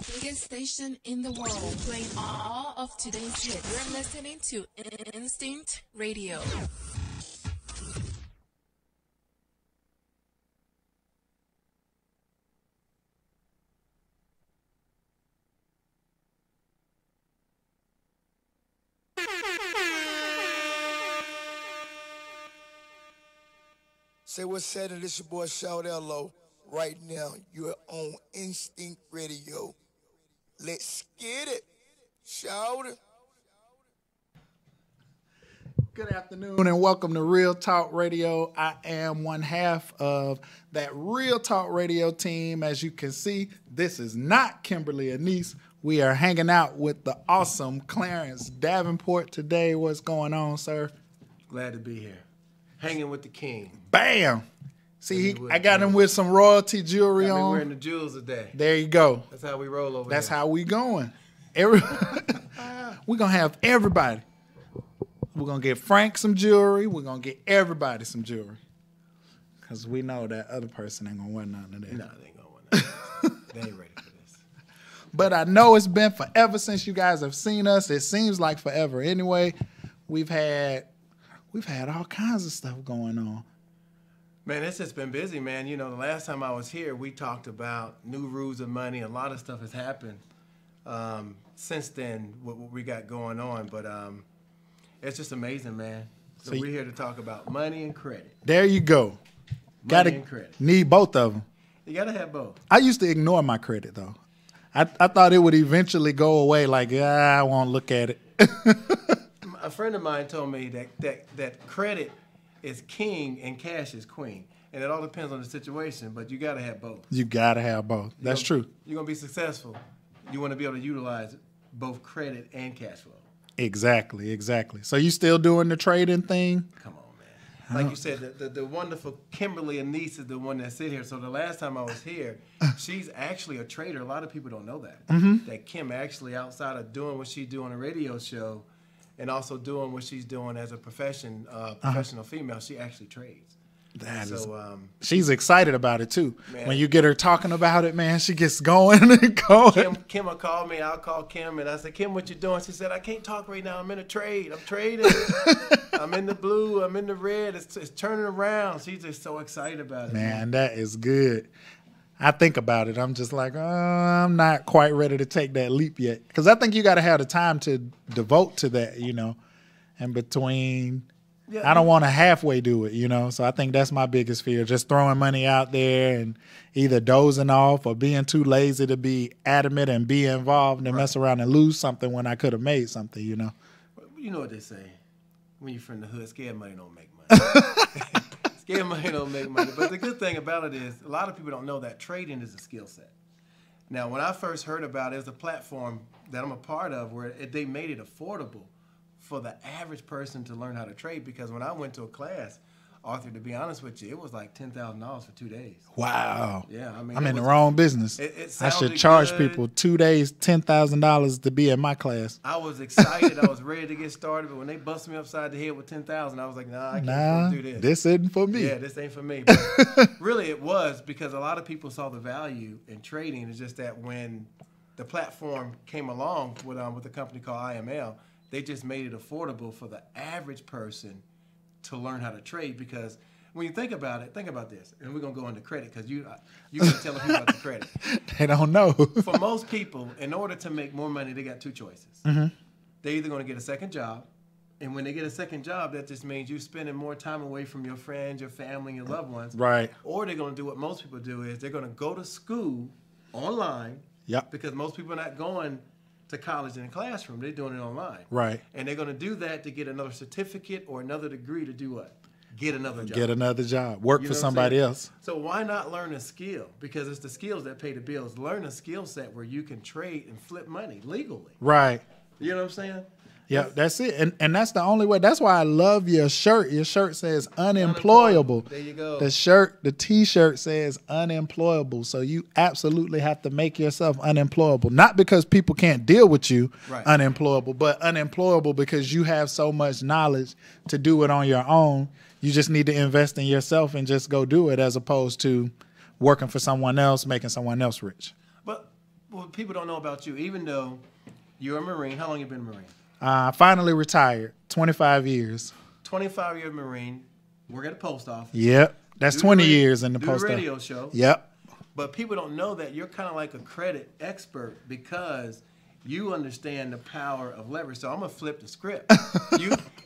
biggest station in the world, playing all of today's hits. You're listening to Instinct Radio. Say what's said, and this your boy Shout Lo. Right now, you're on Instinct Radio. Let's get it. Shout it. Good afternoon and welcome to Real Talk Radio. I am one half of that Real Talk Radio team. As you can see, this is not Kimberly Anise. We are hanging out with the awesome Clarence Davenport today. What's going on, sir? Glad to be here. Hanging with the king. Bam! See, I got him with some royalty jewelry on. Wearing the jewels today. There you go. That's how we roll over That's here. how we going. We're going to have everybody. We're going to get Frank some jewelry. We're going to get everybody some jewelry. Because we know that other person ain't going to wear none of that. No, they ain't going to wear none. They ain't ready for this. But I know it's been forever since you guys have seen us. It seems like forever. Anyway, we've had all kinds of stuff going on. Man, it's just been busy, man. You know, the last time I was here, we talked about new rules of money. A lot of stuff has happened since then, what we got going on. But it's just amazing, man. So we're here to talk about money and credit. There you go. Money and credit. Need both of them. You got to have both. I used to ignore my credit, though. I thought it would eventually go away, like, I won't look at it. A friend of mine told me that credit is king and cash is queen. And it all depends on the situation, but you got to have both. You got to have both. That's true. You're going to be successful. You want to be able to utilize both credit and cash flow. Exactly. So you still doing the trading thing? Come on, man. Like you said, the wonderful Kimberly Anise is the one that sit here. So the last time I was here, she's actually a trader. A lot of people don't know that. Mm-hmm. That Kim actually, outside of doing what she do on a radio show, and also doing what she's doing as a professional female, she actually trades. She's excited about it too. Man, when you get her talking about it, man, she gets going and going. Kim will call me. I'll call Kim, and I said, Kim, what you doing? She said, I can't talk right now. I'm in a trade. I'm trading. I'm in the blue. I'm in the red. It's turning around. She's just so excited about it. Man, that is good. I think about it. I'm just like, I'm not quite ready to take that leap yet. Because I think you got to have the time to devote to that, you know, and between, I don't want to halfway do it, you know. So I think that's my biggest fear, just throwing money out there and either dozing off or being too lazy to be adamant and be involved and mess around and lose something when I could have made something, you know. You know what they say. When you're from the hood, scared money don't make money. Scared money don't make money. But the good thing about it is a lot of people don't know that trading is a skill set. Now, when I first heard about it, it's a platform that I'm a part of where they made it affordable for the average person to learn how to trade. Because when I went to a class, Arthur, to be honest with you, it was like $10,000 for 2 days. Wow. Yeah, I mean, I'm in the wrong business. I should charge people 2 days, $10,000 to be in my class. I was excited. I was ready to get started, but when they busted me upside the head with $10,000, I was like, nah, I can't do this. This isn't for me. Yeah, this ain't for me. But really, it was because a lot of people saw the value in trading. It's just that when the platform came along with a company called IML, they just made it affordable for the average person to learn how to trade. Because when you think about it, think about this, and we're going to go into credit because you're going to tell people about the credit. They don't know. For most people, in order to make more money, they got two choices. Mm-hmm. They're either going to get a second job, and when they get a second job, that just means you're spending more time away from your friends, your family, your loved ones. Right. Or they're going to do what most people do is they're going to go to school online. Yep. Because most people are not going to college in a classroom. They're doing it online. Right. And they're going to do that to get another certificate or another degree to do what? Get another job. Get another job. Work for somebody else. So why not learn a skill? Because it's the skills that pay the bills. Learn a skill set where you can trade and flip money legally. Right. You know what I'm saying? Yeah, that's it. And that's the only way. That's why I love your shirt. Your shirt says unemployable. There you go. The T-shirt says unemployable. So you absolutely have to make yourself unemployable. Not because people can't deal with you unemployable, but unemployable because you have so much knowledge to do it on your own. You just need to invest in yourself and just go do it as opposed to working for someone else, making someone else rich. what people don't know about you, even though you're a Marine, how long you been a Marine? Finally retired, 25 years. 25-year Marine, work at the post office. Yep. That's 20 years in the do post the office. radio show. Yep. But people don't know that you're kind of like a credit expert because you understand the power of leverage. So I'm going to flip the script.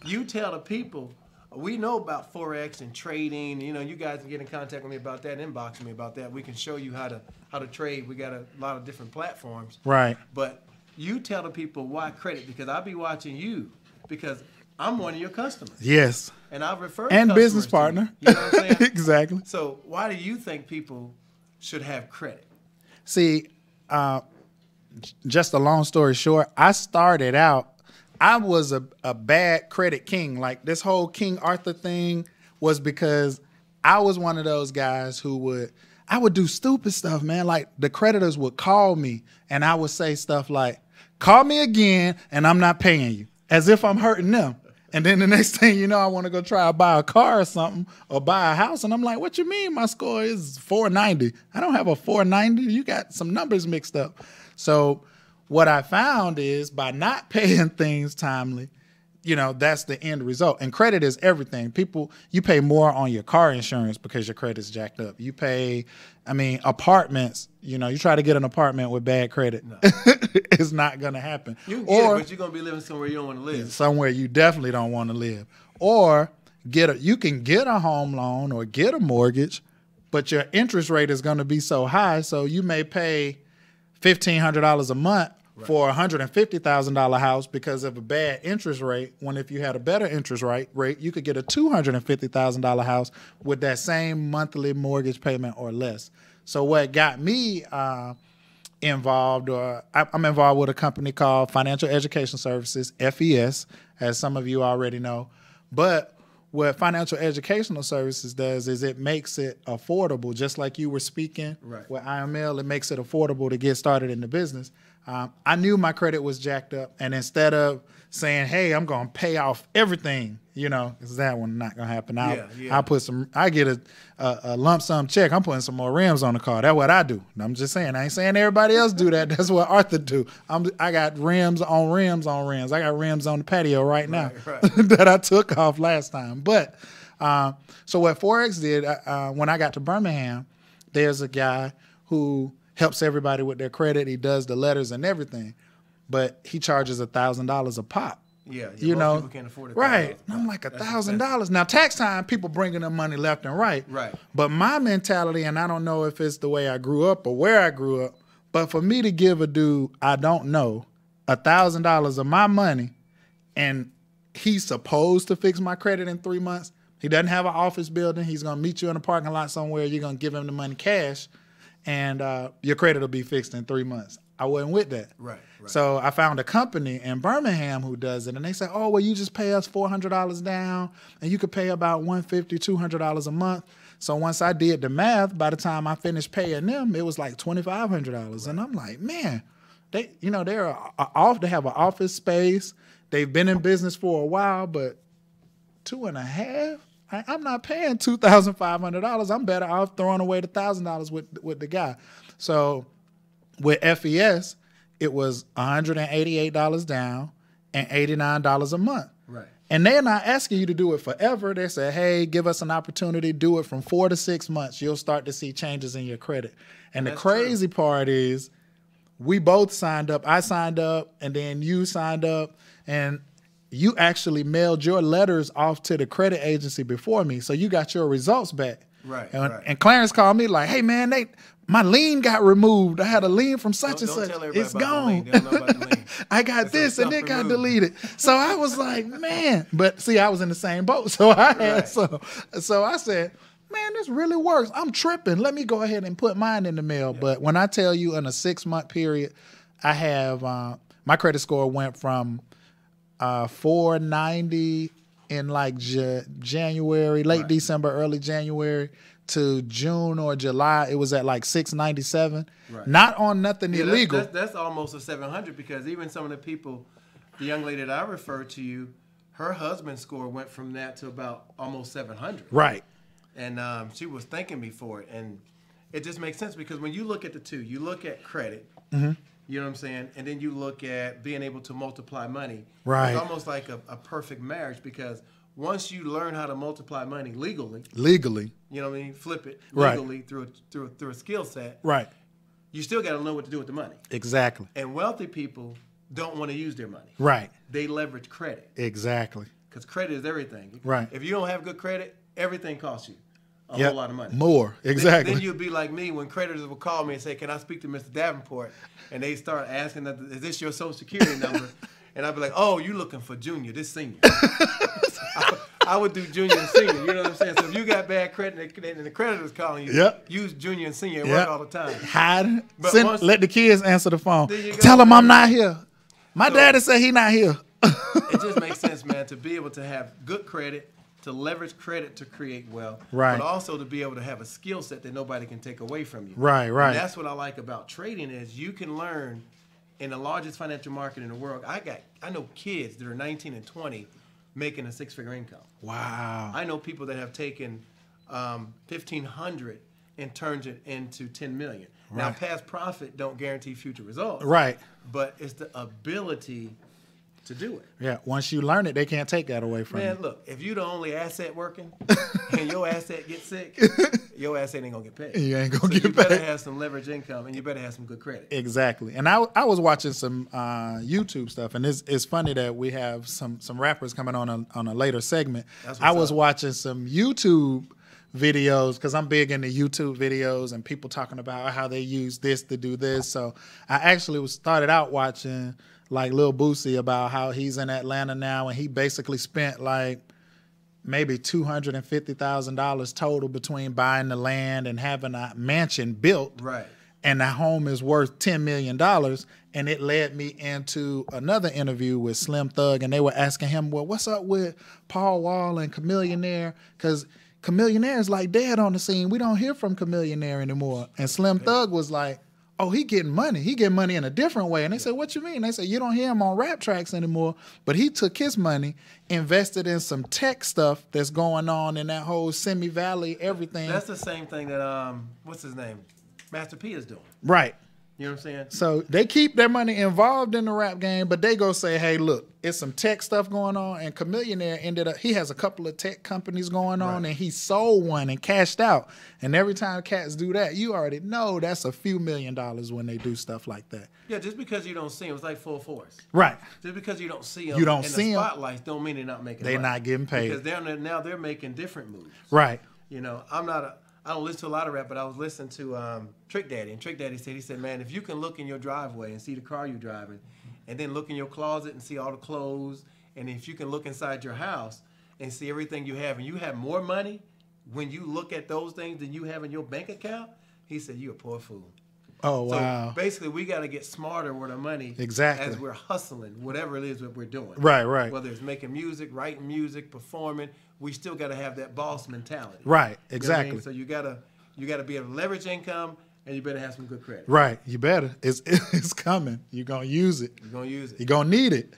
You tell the people, we know about Forex and trading. You know, you guys can get in contact with me about that, inbox me about that. We can show you how to trade. We got a lot of different platforms. Right. But you tell the people why credit, because I'll be watching you because I'm one of your customers. Yes. And I've referred And customers business to partner. You know what I'm saying? Exactly. So why do you think people should have credit? See, just a long story short, I started out, I was a bad credit king. Like this whole King Arthur thing was because I was one of those guys who I would do stupid stuff, man. Like the creditors would call me and I would say stuff like, call me again and I'm not paying you, as if I'm hurting them. And then the next thing you know, I want to go try to buy a car or something or buy a house. And I'm like, what you mean my score is 490? I don't have a 490. You got some numbers mixed up. So what I found is by not paying things timely, you know, that's the end result. And credit is everything. People, you pay more on your car insurance because your credit's jacked up. You pay, apartments, you know, you try to get an apartment with bad credit. No. It's not going to happen. You can get it, but you're going to be living somewhere you don't want to live. Somewhere you definitely don't want to live. Or you can get a home loan or get a mortgage, but your interest rate is going to be so high, so you may pay $1,500 a month for a $150,000 house because of a bad interest rate, when if you had a better interest rate, you could get a $250,000 house with that same monthly mortgage payment or less. So what got me involved, or I'm involved with a company called Financial Education Services, FES, as some of you already know. But what Financial Educational Services does is it makes it affordable, just like you were speaking with IML, it makes it affordable to get started in the business. I knew my credit was jacked up, and instead of saying, hey, I'm going to pay off everything, you know, because that one not going to happen. I get a lump sum check. I'm putting some more rims on the car. That's what I do. I'm just saying. I ain't saying everybody else do that. That's what Arthur do. I got rims on rims on rims. I got rims on the patio right now that I took off last time. But so what Forex did, when I got to Birmingham, there's a guy who helps everybody with their credit. He does the letters and everything, but he charges $1,000 a pop. Yeah, you most know, people can't afford it. Right. And I'm like, $1,000. Now, tax time, people bringing them money left and right. Right. But my mentality, and I don't know if it's the way I grew up or where I grew up, but for me to give a dude I don't know $1,000 of my money, and he's supposed to fix my credit in 3 months. He doesn't have an office building. He's going to meet you in a parking lot somewhere. You're going to give him the money cash, and your credit will be fixed in 3 months. I wasn't with that. Right. So I found a company in Birmingham who does it, and they said, oh, well, you just pay us $400 down, and you could pay about $150, $200 a month. So once I did the math, by the time I finished paying them, it was like $2,500. And I'm like, man, they have an office space. They've been in business for a while, but $2,500? I'm not paying $2,500. I'm better off throwing away the $1,000 with the guy. So with FES, it was $188 down and $89 a month. Right. And they're not asking you to do it forever. They say, hey, give us an opportunity, do it from 4 to 6 months. You'll start to see changes in your credit. And the crazy part is we both signed up. I signed up, and then you signed up, and you actually mailed your letters off to the credit agency before me. So you got your results back. Right. And Clarence called me like, hey, man, my lien got removed. I had a lien from such and such. It's gone. They don't know about the lien. I got this and it got deleted. So I was like, man. But see, I was in the same boat. So so I said, man, this really works. I'm tripping. Let me go ahead and put mine in the mail. Yeah. But when I tell you in a 6-month period, I have my credit score went from 490 in like January, late December, early January, to June or July, it was at like 697. Right. Not on nothing illegal. That's almost a 700, because even some of the people, the young lady that I referred to you, her husband's score went from that to about almost 700. Right. And she was thanking me for it. And it just makes sense because when you look at the two, you look at credit, Mm-hmm. you know what I'm saying, and then you look at being able to multiply money. Right. It's almost like a perfect marriage because once you learn how to multiply money legally, you know what I mean, flip it Right. legally through a skill set, Right. you still got to know what to do with the money. Exactly. And wealthy people don't want to use their money. Right. They leverage credit Exactly. because credit is everything. Right. If you don't have good credit, everything costs you a Yep. whole lot of money. More. Exactly. Then you'd be like me when creditors will call me and say, "Can I speak to Mr. Davenport?" And they start asking, "Is this your social security number?" And I'd be like, "Oh, you looking for junior? This senior." I would do junior and senior. You know what I'm saying? So if you got bad credit and the creditor's calling you, Yep. use junior and senior. It Yep. work all the time. Hide. But Send, let the kids answer the phone. There you go. Tell them I'm not here. My So- daddy said he not here. It just makes sense, man, to be able to have good credit, to leverage credit to create wealth, Right. but also to be able to have a skill set that nobody can take away from you. Right, right. And that's what I like about trading is you can learn in the largest financial market in the world. I know kids that are 19 and 20 making a six-figure income. Wow. I know people that have taken 1,500 and turned it into 10 million. Now, Right. past profit don't guarantee future results, Right. but it's the ability to do it. Yeah. Once you learn it, they can't take that away from Man, you. look, if you the only asset working and your asset gets sick, your asset ain't gonna get paid. You ain't gonna So get you better paid. have some leverage income and you better have some good credit. Exactly. And I was watching some YouTube stuff, and it's funny that we have some rappers coming on a later segment. That's what's I was up. watching some YouTube videos because I'm big into YouTube videos and people talking about how they use this to do this. So I actually started out watching like Lil Boosie about how he's in Atlanta now, and he basically spent like maybe $250,000 total between buying the land and having a mansion built. Right. And the home is worth $10 million. And it led me into another interview with Slim Thug, and they were asking him, well, what's up with Paul Wall and Chamillionaire? Because Chamillionaire is like dead on the scene. We don't hear from Chamillionaire anymore. And Slim Thug was like, oh, he getting money. He getting money in a different way. And they said, what you mean? They said, you don't hear him on rap tracks anymore. But he took his money, invested in some tech stuff that's going on in that whole Simi Valley, everything. That's the same thing that what's his name? Master P is doing. Right. You know what I'm saying? So they keep their money involved in the rap game, but they go say, hey, look, it's some tech stuff going on. And Chamillionaire ended up, he has a couple of tech companies going on, Right. and he sold one and cashed out. And every time cats do that, you already know that's a few $1 million when they do stuff like that. Yeah, just because you don't see them, it's like Full Force. Right. Just because you don't see them You don't in see the 'em. spotlights don't mean they're not making They money. not getting paid. Because now they're making different moves. Right. You know, I don't listen to a lot of rap, but I was listening to Trick Daddy, and Trick Daddy said, man, if you can look in your driveway and see the car you're driving, and then look in your closet and see all the clothes, and if you can look inside your house and see everything you have, and you have more money when you look at those things than you have in your bank account, he said, you're a poor fool. Oh, So wow. basically, we got to get smarter with our money Exactly. as we're hustling, whatever it is that we're doing. Right, right. Whether it's making music, writing music, performing, we still got to have that boss mentality. Right, You know what I mean? exactly. So you gotta be able to leverage income, and you better have some good credit. Right. You better. It's coming. You're going to use it. You're gonna use it. You're going to need it.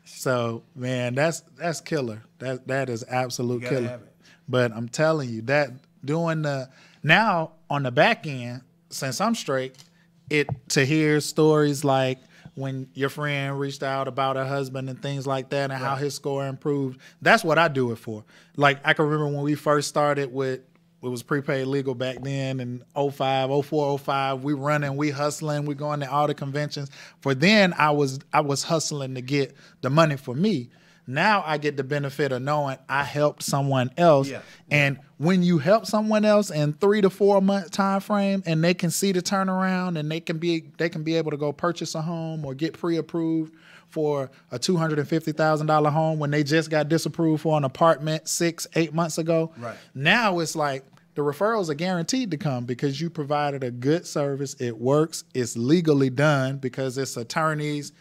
So, man, that's killer. That is absolute You gotta killer. have it. But I'm telling you that now on the back end, since I'm straight, to hear stories like when your friend reached out about her husband and things like that and how his score improved, that's what I do it for. Like I can remember when we first started with it was prepaid legal back then in 05, 04, 05. We running, we hustling, we going to all the conventions. For then I was hustling to get the money for me. Now I get the benefit of knowing I helped someone else. Yeah. And when you help someone else in 3 to 4 month time frame and they can see the turnaround and they can be able to go purchase a home or get pre-approved for a $250,000 home when they just got disapproved for an apartment 6-8 months ago. Right. Now it's like the referrals are guaranteed to come because you provided a good service. It works. It's legally done because it's attorneys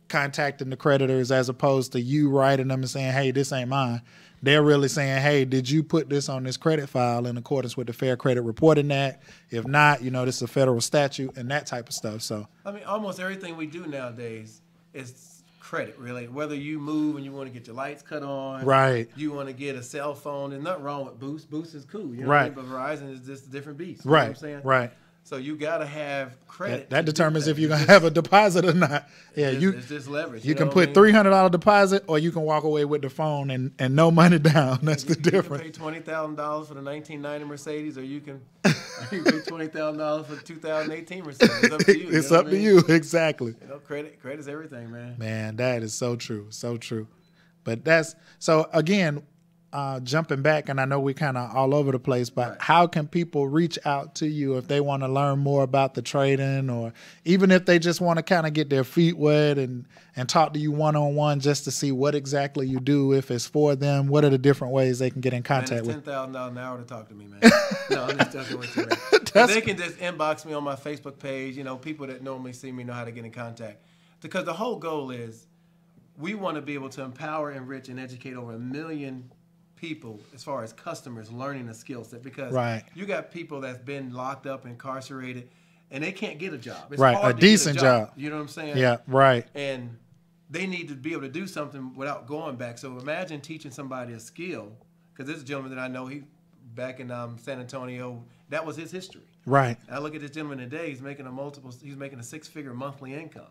contacting the creditors as opposed to you writing them and saying, hey, this ain't mine. They're really saying, hey, did you put this on this credit file in accordance with the Fair Credit Reporting Act? If not, this is a federal statute and that type of stuff. So I mean, almost everything we do nowadays is credit related. Whether you move and you want to get your lights cut on, Right. You want to get a cell phone. There's nothing wrong with Boost. Boost is cool, you know Right. what I mean? But Verizon is just a different beast. You Right. know what I'm saying? Right. So you got to have credit. That to do determines that. if you're gonna have a deposit or not. Yeah, It's just leverage. You can know put what I mean? $300 deposit, or you can walk away with the phone and no money down. That's the You can difference. pay $20,000 for the 1990 Mercedes, or you can pay $20,000 for the 2018 Mercedes. It's up to you. It's know up what to I mean? you, exactly. You know, credit is everything, man. Man, that is so true, so true. But that's so again, jumping back, and I know we kind of all over the place, but Right. how can people reach out to you if they want to learn more about the trading, or even if they just want to kind of get their feet wet and talk to you one-on-one just to see what exactly you do, if it's for them? What are the different ways they can get in Man, contact it's with? $10,000 an hour to talk to me, man. No, I'm just joking with you, man. They can just inbox me on my Facebook page. You know, people that normally see me know how to get in contact. Because the whole goal is we want to be able to empower, enrich, and educate over 1 million people as far as customers learning a skill set. Because Right. you got people that's been locked up, incarcerated, and they can't get a job. It's Right, hard a to get decent job. You know what I'm saying? Yeah, right. And they need to be able to do something without going back. So imagine teaching somebody a skill, because this gentleman that I know, he back in San Antonio, that was his history. Right. I look at this gentleman today; he's making a 6-figure monthly income.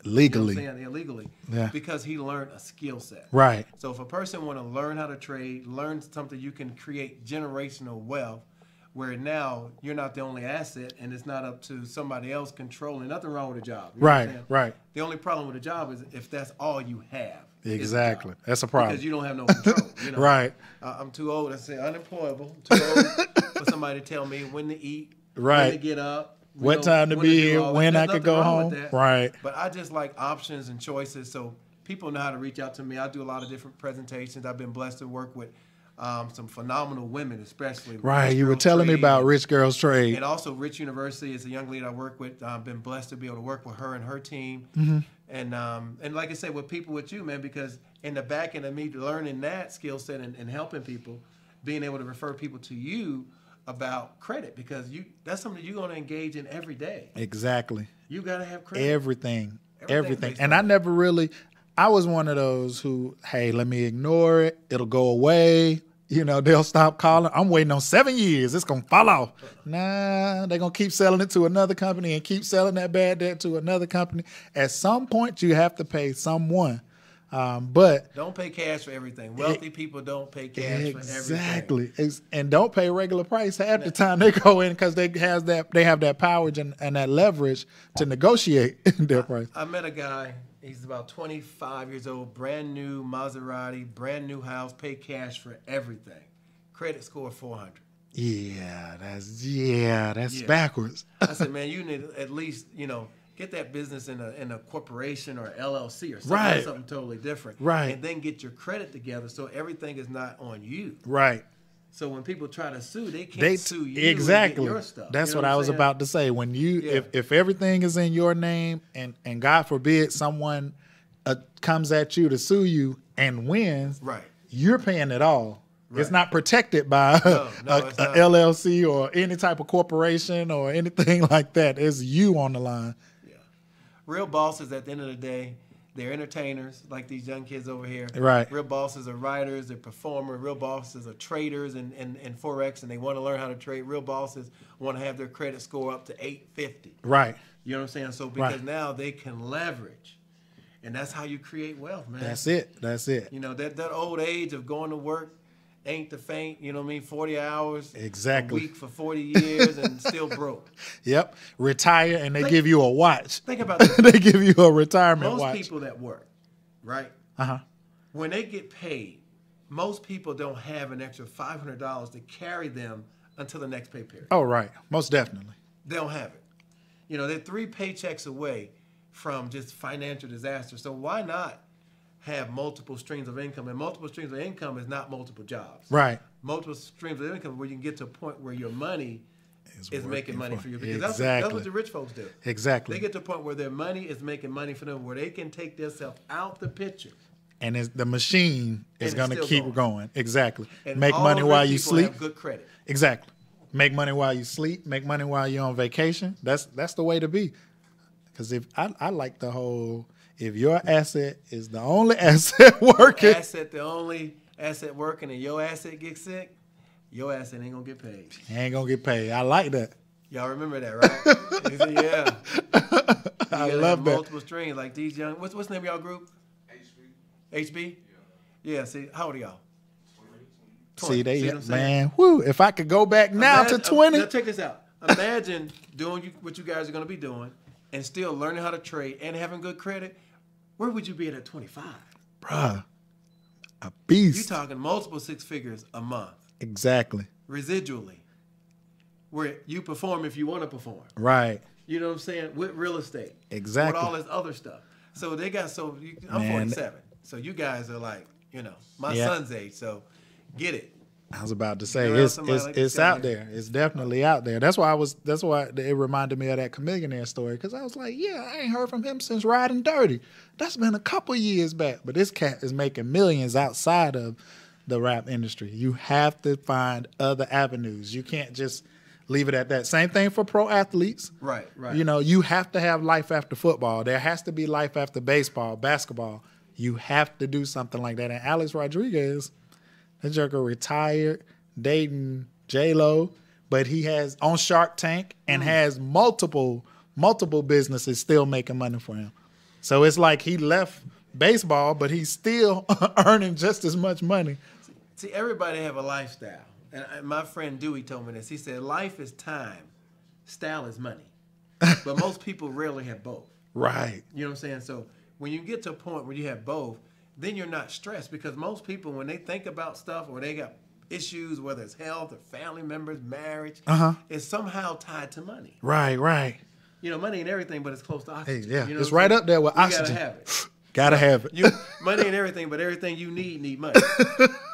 Legally. You know what I'm saying? Illegally. Yeah. Because he learned a skill set. Right. So if a person want to learn how to trade, learn something, you can create generational wealth, where now you're not the only asset, and it's not up to somebody else controlling. Nothing wrong with a job. You know what I'm Right, saying? right. The only problem with a job is if that's all you have. is a Exactly. job. That's a problem. Because you don't have no control. You know? Right. I'm too old. I say unemployable. Too old for somebody to tell me when to eat, Right. when to get up, What time to when be do here, all that. when There's I could nothing go wrong with home. that. Right. But I just like options and choices, so people know how to reach out to me. I do a lot of different presentations. I've been blessed to work with some phenomenal women, especially. Right. Rich You were Girls telling me Trade, about Rich Girls Trade. and also Rich University is a young lady I work with. I've been blessed to be able to work with her and her team. Mm-hmm. And like I said, with people with you, man, because in the back end of me learning that skill set and helping people, being able to refer people to you about credit, because that's something you're going to engage in every day. Exactly. You got to have credit. Everything. Everything based And on I it. never really, I was one of those who, hey, let me ignore it. It'll go away. You know, they'll stop calling. I'm waiting on 7 years. It's going to fall off. Nah, they're going to keep selling it to another company and keep selling that bad debt to another company. At some point, you have to pay someone. But Don't pay cash for everything. Wealthy people don't pay cash for everything. exactly. And don't pay regular price half the time they go in, because they have that power and that leverage to negotiate their price. I met a guy. He's about 25 years old, brand new Maserati, brand new house, pay cash for everything. Credit score 400. Yeah, that's Yeah. backwards. I said, man, you need to at least, get that business in a corporation or LLC or something, Right. something totally different. Right. And then get your credit together so everything is not on you. Right. So when people try to sue, they can't They sue you exactly. and get your stuff. That's You know what I I'm was saying? about to say. When you Yeah. if everything is in your name and God forbid someone comes at you to sue you and wins, Right. you're paying it all. It's Right. not protected by No, a it's not. LLC or any type of corporation or anything like that. It's you on the line. Yeah. Real bosses at the end of the day, they're entertainers like these young kids over here. Right. Real bosses are writers, they're performers. Real bosses are traders in Forex, and they want to learn how to trade. Real bosses want to have their credit score up to 850. Right. You know what I'm saying? So because Right. now they can leverage. And that's how you create wealth, man. That's it. That's it. You know, that old age of going to work ain't the faint, you know what I mean? 40 hours Exactly. a week for 40 years and still broke. Yep. Retire and they give you a watch. Think about this. They give you a retirement Most watch. people that work, right? Uh-huh. When they get paid, most people don't have an extra $500 to carry them until the next pay period. Oh, right. Most definitely. They don't have it. You know, they're 3 paychecks away from just financial disaster. So why not have multiple streams of income? And multiple streams of income is not multiple jobs. Right. Multiple streams of income where you can get to a point where your money is working making money for- for you. Because that's Exactly. what the rich folks do. Exactly. They get to a point where their money is making money for them, where they can take themselves out the picture. And the machine is it's going to still keep going. going. Exactly. And Make all money rich while you people sleep. have good credit. Exactly. Make money while you sleep. Make money while you're on vacation. That's the way to be. Because if I like the whole, If your asset is the only asset working, The only asset working, and your asset gets sick, your asset ain't gonna get paid. ain't gonna get paid. I like that. Y'all remember that, right? He said, yeah. I You love have that. multiple streams like these young. What's the name of y'all group? HB. Yeah. See, how old are y'all? 20. See, what I'm saying? man, whoo, if I could go back now to 20. Now check this out. Imagine doing what you guys are going to be doing and still learning how to trade and having good credit. Where would you be at 25? Bruh, a You're beast. talking multiple six figures a month, Exactly. residually, where you perform if you want to perform. Right. You know what I'm saying? With real estate. Exactly. With all this other stuff. So they got I'm Man. 47. So you guys are like, my Yeah. son's age. So get it. I was about to say You're around it's somebody like this it's guy out here. there. It's definitely out there. That's why it reminded me of that Chameleonaire story, because I was like, yeah, I ain't heard from him since Riding Dirty. That's been a couple years back. But this cat is making millions outside of the rap industry. You have to find other avenues. You can't just leave it at that. Same thing for pro athletes. Right. You have to have life after football. There has to be life after baseball, basketball. You have to do something like that. And Alex Rodriguez, that joker retired, dating J-Lo, but he has on Shark Tank and has multiple businesses still making money for him. So it's like he left baseball, but he's still earning just as much money. See, everybody have a lifestyle. And my friend Dewey told me this. He said, life is time. Style is money. But most people rarely have both. Right. You know what I'm saying? So when you get to a point where you have both, then you're not stressed, because most people, when they think about stuff or they got issues, whether it's health or family members, marriage, it's somehow tied to money. Right. Money ain't everything, but it's close to oxygen. Hey, yeah, You know it's what I'm right saying? up there with You oxygen. gotta have it. Gotta have it. Money ain't everything, but everything you need money.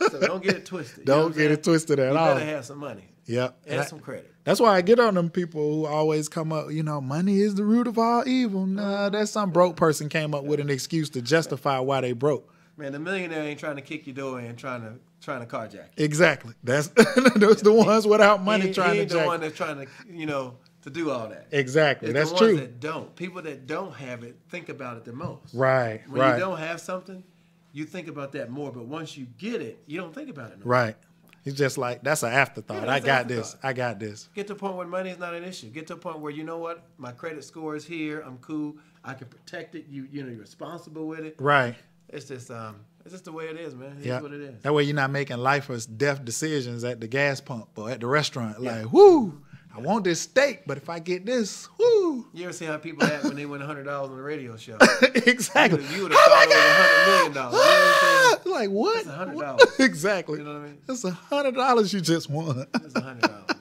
So don't get it twisted. You know what Don't I'm get it saying? twisted at you all. better have some money Yep. and some credit. That's why I get on them people who always come up, money is the root of all evil. Nah, that's some broke person came up with an excuse to justify why they broke. Man, the millionaire ain't trying to kick your door in, trying to carjack you. Exactly. That's those the ones without money He trying ain't to the jack. one that's trying to, to do all that. Exactly. It's That's the ones true. that don't. People that don't have it think about it the most. Right. When right. you don't have something, you think about that more. But once you get it, you don't think about it no more. Right. He's just like, that's an afterthought. Yeah, I that's got an this. afterthought. I got this. Get to a point where money is not an issue. Get to a point where, you know what, my credit score is here. I'm cool. I can protect it. You're responsible with it. Right. It's just the way it is, man. It Yeah. is what it is. That way you're not making life or death decisions at the gas pump or at the restaurant. Like, whoo, I want this steak, but if I get this, whoo. You ever see how people act when they win $100 on the radio show? Exactly. You would have thought it was $100 million. You know what I'm saying? Like, what? That's $100. What? Exactly. You know what I mean? That's $100 you just won. It's $100.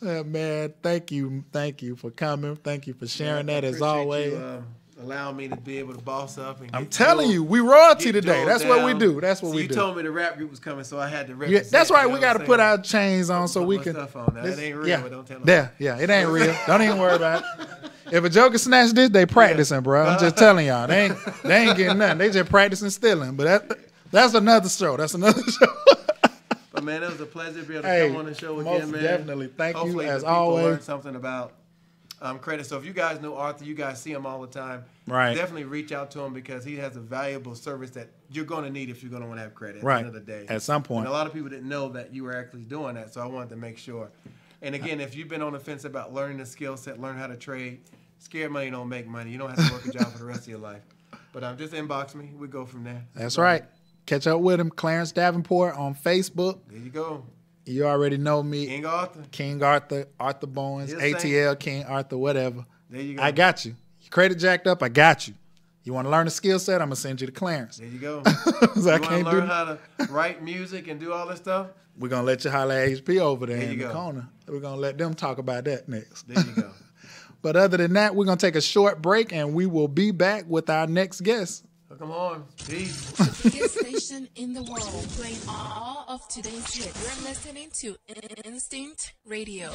You know what I mean? Man, thank you for coming. Thank you for sharing Yeah, I that as appreciate always. You, allowing me to be able to boss up. And I'm get telling Joe- you, we royalty get today. Joe That's what we down. do. That's what See, we you do. told me the rap group was coming, so I had to Yeah, represent. that's right. you We know got to what I'm put saying? our chains on so Put we my can. stuff on now. It ain't real, but don't tell Yeah, yeah, it ain't real. Don't even worry about it. If a joker snatch this, they practicing, bro. I'm just telling y'all, they ain't getting nothing. They just practicing stealing. But that's another show. That's another show. But man, it was a pleasure to be able to Hey, come on the show most again, man. definitely. Thank you, Hopefully as the people always. learn something about credit. So if you guys know Arthur, you guys see him all the time. Right. Definitely reach out to him, because he has a valuable service that you're going to need if you're going to want to have credit at Right. the end of the day. At some point. And a lot of people didn't know that you were actually doing that, so I wanted to make sure. And again, if you've been on the fence about learning the skill set, learn how to trade, scared money don't make money. You don't have to work a job for the rest of your life. But just inbox me. We go from there. That's right. Catch up with him, Clarence Davenport on Facebook. There you go. You already know me, King Arthur. King Arthur, Arthur Bowens, Yes, sir. ATL, King Arthur, whatever. There you go. I got you. Your credit jacked up, I got you. You want to learn a skill set? I'm going to send you to Clarence. There you go. So You I want to can't learn do. how to write music and do all this stuff? We're going to let you holler at HP over there There in you the go. corner. We're going to let them talk about that next. There you go. But other than that, we're going to take a short break and we will be back with our next guest. Come on. Peace. The biggest station in the world, playing all of today's hits. You're listening to Instinct Radio.